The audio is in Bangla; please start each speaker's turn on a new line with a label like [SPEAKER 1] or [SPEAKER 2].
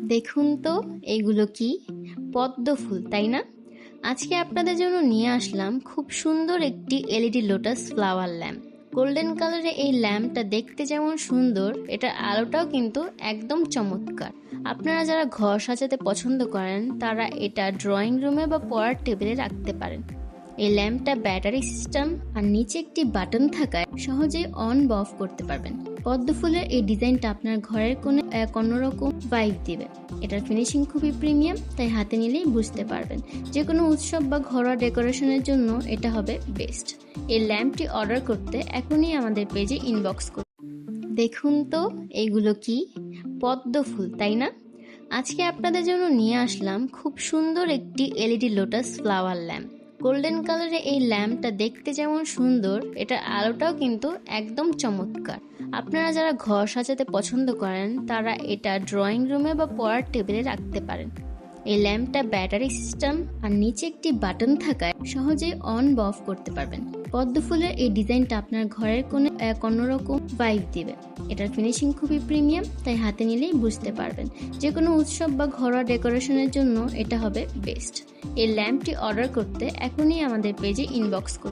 [SPEAKER 1] দেখুন তো এগুলো কি পদ্ম ফুল, তাই না? আজকে আপনাদের জন্য নিয়ে আসলাম খুব সুন্দর একটি LED lotus flower lamp. Golden কালারের এই ল্যাম্পটা দেখতে যেমন সুন্দর, এটার আলোটাও কিন্তু একদম চমৎকার। আপনারা যারা ঘর সাজাতে পছন্দ করেন তারা এটা ড্রয়িং রুমে বা পড়ার টেবিলে রাখতে পারেন। এই ল্যাম্পটা ব্যাটারি সিস্টেম আর নিচে একটি বাটন থাকায় সহজেই অন বা অফ করতে পারবেন। পদ্ম ফুলের এই ডিজাইনটা আপনার ঘরের কোণে এক অন্যরকম ভাইব দিবে। এটার ফিনিশিং খুবই প্রিমিয়াম, তাই হাতে নিলেই বুঝতে পারবেন। যে কোনো উৎসব বা ঘরোয়া ডেকোরেশনের জন্য এটা হবে বেস্ট। এই ল্যাম্পটি অর্ডার করতে এখনই আমাদের পেজে ইনবক্স করুন। দেখুন তো এগুলো কি পদ্ম ফুল, তাই না? আজকে আপনাদের জন্য নিয়ে আসলাম খুব সুন্দর একটি LED lotus flower lamp. Golden কালারের এই ল্যাম্পটা দেখতে যেমন সুন্দর, এটার আলোটাও কিন্তু একদম চমৎকার। আপনারা যারা ঘর সাজাতে পছন্দ করেন তারা এটা ড্রয়িং রুমে বা পড়ার টেবিলে রাখতে পারেন। এই ল্যাম্পটা ব্যাটারি সিস্টেম আর নিচে একটি বাটন থাকায় সহজেই অন বা অফ করতে পারবেন। পদ্ম ফুলের এই ডিজাইনটা আপনার ঘরের কোণে এক অন্যরকম ভাইব দিবে। এটার ফিনিশিং খুবই প্রিমিয়াম, তাই হাতে নিলেই বুঝতে পারবেন। যে কোনো উৎসব বা ঘরোয়া ডেকোরেশনের জন্য এটা হবে বেস্ট। এই ল্যাম্পটি অর্ডার করতে এখনই আমাদের পেজে ইনবক্স করুন।